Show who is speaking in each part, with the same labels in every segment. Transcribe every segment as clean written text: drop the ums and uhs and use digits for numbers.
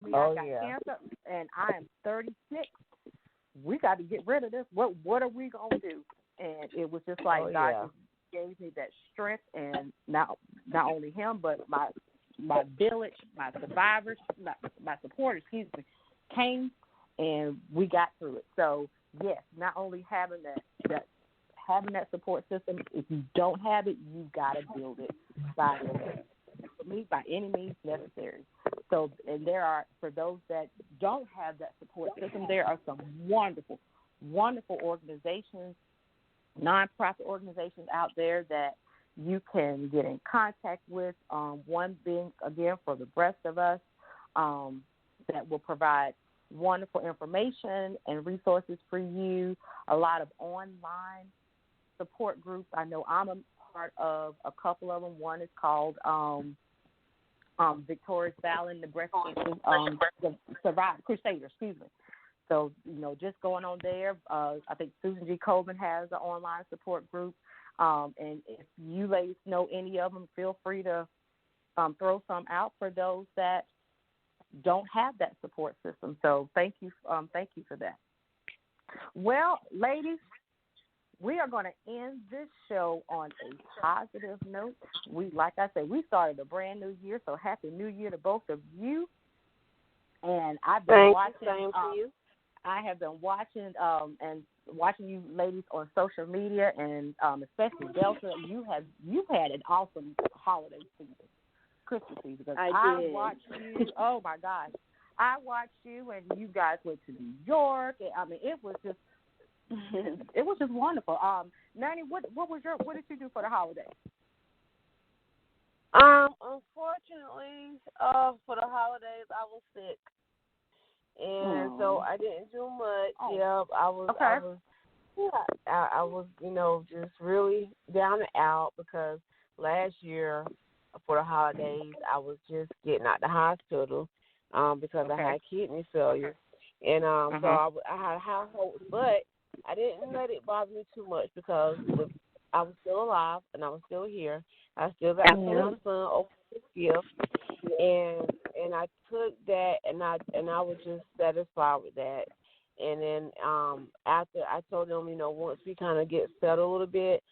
Speaker 1: Me, I got cancer, and I am 36. We got to get rid of this. What are we gonna do? And it was just like God just gave me that strength, and not only him, but my village, my survivors, my supporters, came, and we got through it. So yes, not only having that support system, if you don't have it, you got to build it by any means necessary. So, and for those that don't have that support system, there are some wonderful, wonderful organizations, nonprofit organizations out there that you can get in contact with. One being, again, for the rest of us, that will provide wonderful information and resources for you. A lot of online support groups. I know I'm a part of a couple of them. One is called Victorious Fallon, the Breast Cancer the Survivor Crusader, excuse me. So, just going on there. I think Susan G. Colvin has an online support group. And if you ladies know any of them, feel free to throw some out for those that don't have that support system. So thank you for that. Well, ladies, we are going to end this show on a positive note. Like I said, we started a brand new year, so happy New Year to both of you. And I've been watching. I have been watching watching you ladies on social media, and especially Delta. You've had an awesome holiday season, Christmas season. Because I watched you. Oh my gosh, I watched you, and you guys went to New York. I mean, it was just wonderful. Nanny, what did you do for the holidays?
Speaker 2: Unfortunately, for the holidays, I was sick. And so I didn't do much.
Speaker 1: Oh.
Speaker 2: Yeah, I was, just really down and out because last year for the holidays I was just getting out the hospital because I had kidney failure, and so I had high hopes, but I didn't let it bother me too much because I was still alive and I was still here. I still got my son over his gift. And I took that, and I was just satisfied with that. And then after I told them, once we kind of get settled a little bit,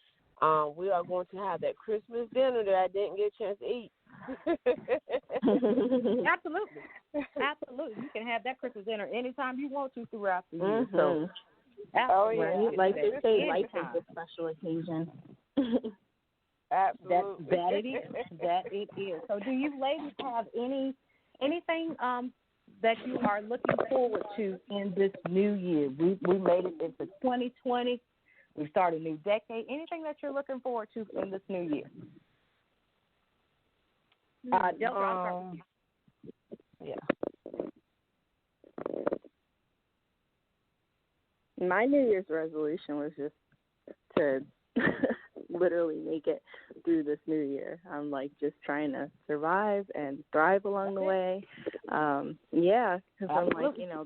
Speaker 2: we are going to have that Christmas dinner that I didn't get a chance to eat.
Speaker 1: Absolutely. You can have that Christmas dinner anytime you want to throughout the year. So,
Speaker 3: like they say, life is a special occasion.
Speaker 2: Absolutely.
Speaker 1: That it is. So do you ladies have anything that you are looking forward to in this new year? We made it into 2020. We started a new decade. Anything that you're looking forward to in this new year? Delta, I'll start with you.
Speaker 3: Yeah. My New Year's resolution was just to literally make it through this new year. I'm just trying to survive and thrive along the way. Because I'm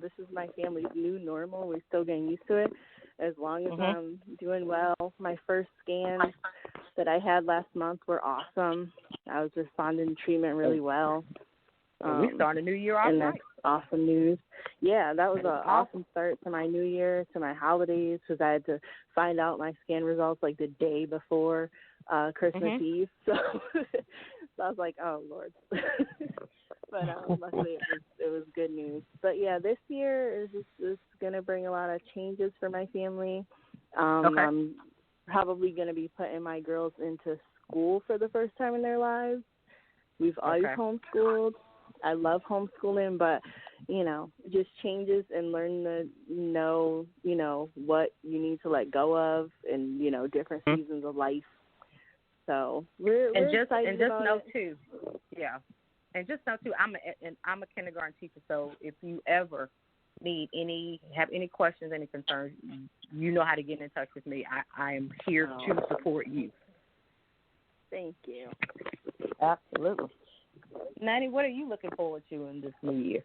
Speaker 3: this is my family's new normal. We're still getting used to it. As long as I'm doing well. My first scans that I had last month were awesome. I was responding to treatment really well.
Speaker 1: We started a new year off
Speaker 3: and
Speaker 1: right.
Speaker 3: That's awesome news. Yeah, that was an awesome start to my new year, to my holidays, because I had to find out my scan results the day before Christmas Eve. So, I was like, oh, Lord. But luckily it was good news. But, yeah, this year is going to bring a lot of changes for my family. I'm probably going to be putting my girls into school for the first time in their lives. We've always homeschooled. I love homeschooling, but, just changes and learning to know, what you need to let go of and, different seasons of life. So we're excited about
Speaker 1: know,
Speaker 3: it.
Speaker 1: too. Yeah. And just know, too, I'm a kindergarten teacher, so if you ever have any questions, any concerns, you know how to get in touch with me. I am here to support you.
Speaker 3: Thank you.
Speaker 1: Absolutely. Nanny, what are you looking forward to in this new year?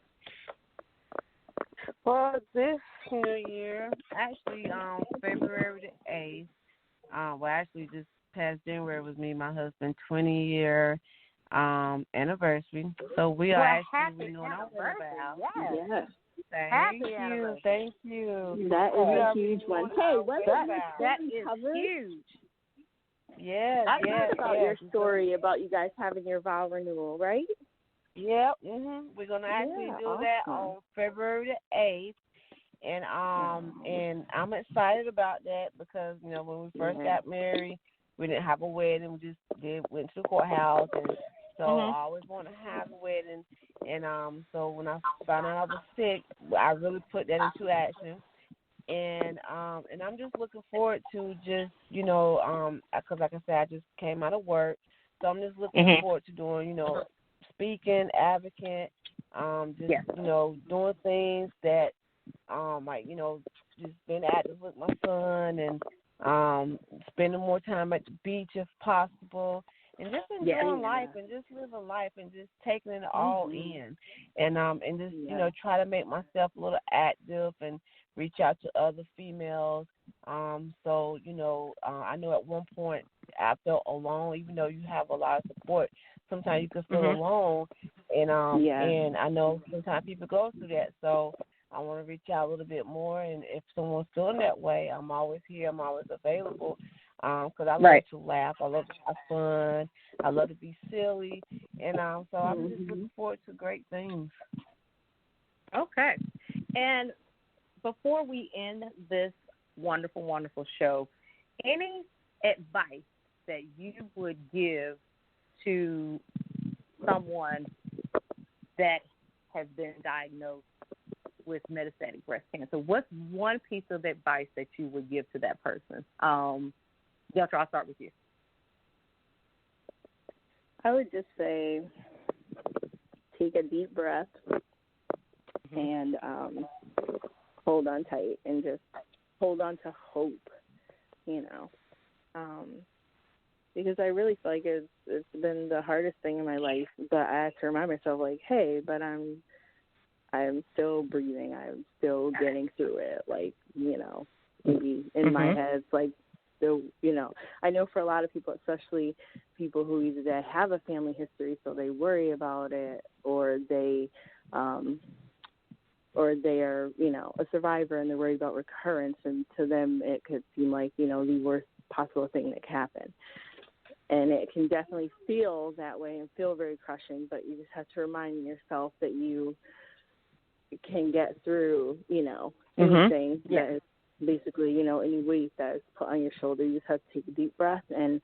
Speaker 2: Well, this new year, actually, February the 8th, this past January was me and my husband 20-year anniversary. So we are actually renewing our wedding vows.
Speaker 3: Yes.
Speaker 2: Thank you.
Speaker 3: That is a huge one. Hey,
Speaker 1: that is huge.
Speaker 2: Yes,
Speaker 3: I heard about your story about you guys having your vow renewal, right?
Speaker 2: Yep. We're gonna actually do that on February the 8th, and I'm excited about that because when we first got married, we didn't have a wedding. We just went to the courthouse, and so I always wanted to have a wedding. And so when I found out I was sick, I really put that into action. And I'm just looking forward to just because like I said, I just came out of work, so I'm just looking forward to doing speaking, advocate, doing things that just being active with my son and spending more time at the beach if possible, and just enjoying life and just living life and just taking it all in, and just try to make myself a little active and reach out to other females. So I know at one point I felt alone, even though you have a lot of support. Sometimes you can feel alone, and I know sometimes people go through that. So I want to reach out a little bit more, and if someone's feeling that way, I'm always here. I'm always available because I love to laugh. I love to have fun. I love to be silly, and so I'm just looking forward to great things.
Speaker 1: Okay, and before we end this wonderful, wonderful show, any advice that you would give to someone that has been diagnosed with metastatic breast cancer? What's one piece of advice that you would give to that person? Deltra, I'll start with you.
Speaker 3: I would just say take a deep breath and hold on tight and just hold on to hope, because I really feel like it's been the hardest thing in my life, but I have to remind myself, like, hey, but I'm still breathing, I'm still getting through it, like, maybe in my head, it's like, still, I know for a lot of people, especially people who either have a family history, so they worry about it, or they are, a survivor and they're worried about recurrence, and to them it could seem like, the worst possible thing that could happen. And it can definitely feel that way and feel very crushing, but you just have to remind yourself that you can get through, anything that is basically, any weight that is put on your shoulder. You just have to take a deep breath and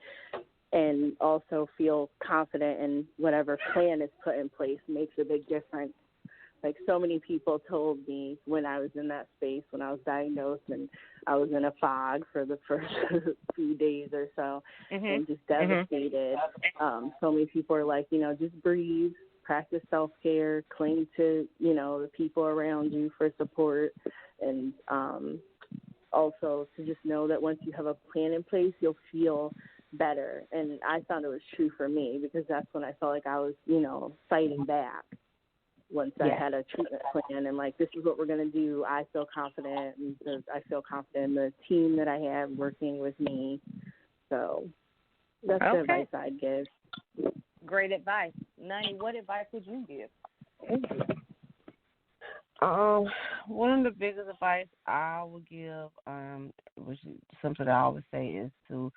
Speaker 3: also feel confident in whatever plan is put in place. Makes a big difference. Like, so many people told me when I was in that space, when I was diagnosed and I was in a fog for the first few days or so, and just devastated. So many people are like, just breathe, practice self-care, cling to, the people around you for support, and also to just know that once you have a plan in place, you'll feel better. And I found it was true for me, because that's when I felt like I was, fighting back. Once I had a treatment plan and, like, this is what we're going to do, I feel confident, and I feel confident in the team that I have working with me. So that's the advice I'd give.
Speaker 1: Great advice. Nani, what advice would you give?
Speaker 2: One of the biggest advice I would give, which is something I always say, is to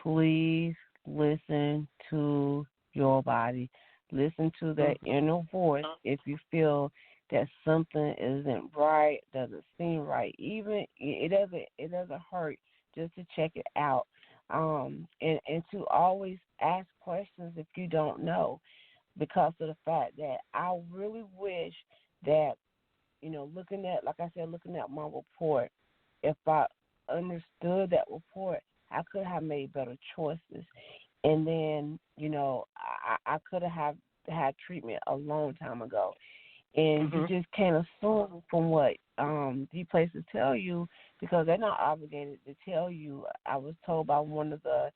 Speaker 2: please listen to your body. Listen to that inner voice if you feel that something isn't right, doesn't seem right. Even it doesn't hurt just to check it out, and to always ask questions if you don't know, because of the fact that I really wish that, looking at my report, if I understood that report, I could have made better choices. And then, I could have had treatment a long time ago. And you just can't assume from what these places tell you, because they're not obligated to tell you. I was told by one of the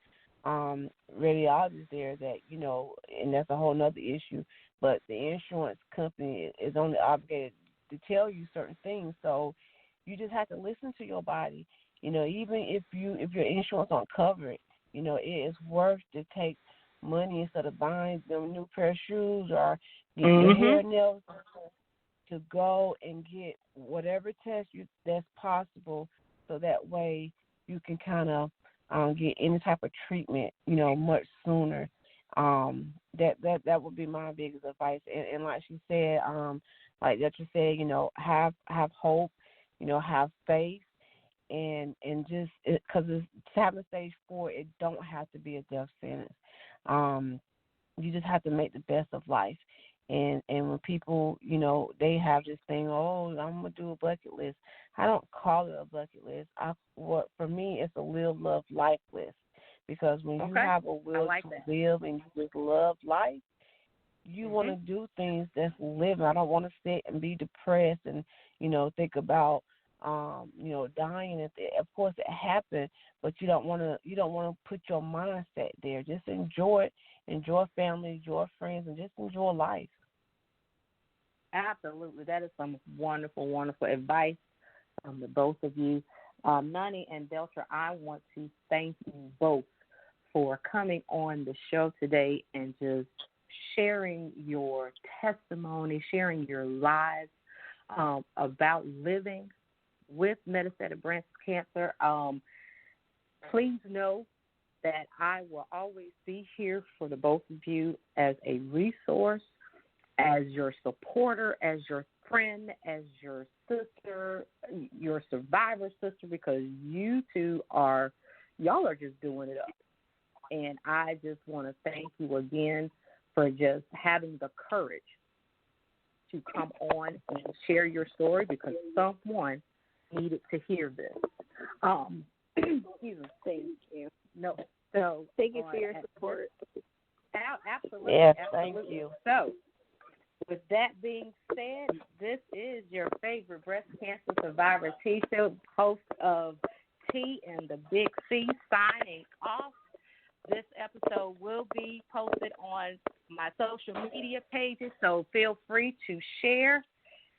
Speaker 2: radiologists there that, and that's a whole other issue, but the insurance company is only obligated to tell you certain things. So you just have to listen to your body. Even if your insurance don't cover it, it is worth to take money instead of buying them new pair of shoes or getting your hair nails to go and get whatever test that's possible, so that way you can kind of get any type of treatment, much sooner. That would be my biggest advice. And like she said, like that you said, have hope, have faith, and just because it's having stage 4, it don't have to be a death sentence. You just have to make the best of life. And when people, they have this thing, I'm gonna do a bucket list. I don't call it a bucket list. For me, it's a live, love, life list. Because when you have a will to live and you just love life, you want to do things that's living. I don't want to sit and be depressed and think about dying. Of course, it happened, but you don't want to put your mindset there. Just enjoy it. Enjoy family, enjoy friends, and just enjoy life.
Speaker 1: Absolutely. That is some wonderful, wonderful advice from the both of you. Nani and Deltra, I want to thank you both for coming on the show today and just sharing your testimony, sharing your lives about living with metastatic breast cancer. Please know that I will always be here for the both of you as a resource, as your supporter, as your friend, as your sister, your survivor sister, because you two y'all are just doing it up. And I just want to thank you again for just having the courage to come on and share your story, because someone needed to hear this. Excuse me.
Speaker 3: Thank you.
Speaker 1: No. So
Speaker 3: thank you for your support.
Speaker 1: Absolutely.
Speaker 2: Yes,
Speaker 1: absolutely.
Speaker 2: Thank you.
Speaker 1: So, with that being said, this is your favorite breast cancer survivor, Tisha, host of T and the Big C, signing off. This episode will be posted on my social media pages, so feel free to share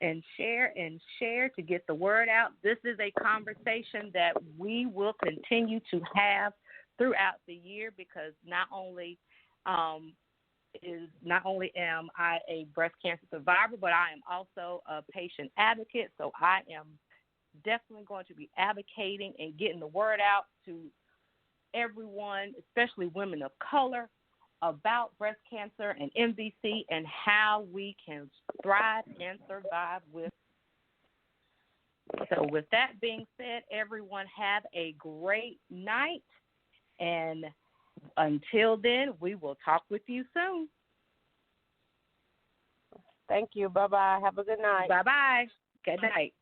Speaker 1: and share and share to get the word out. This is a conversation that we will continue to have throughout the year, because not only am I a breast cancer survivor, but I am also a patient advocate. So I am definitely going to be advocating and getting the word out to everyone, especially women of color, about breast cancer and MBC and how we can thrive and survive with. So with that being said, everyone have a great night. And until then, we will talk with you soon.
Speaker 2: Thank you. Bye-bye. Have a good night.
Speaker 1: Bye-bye. Good night.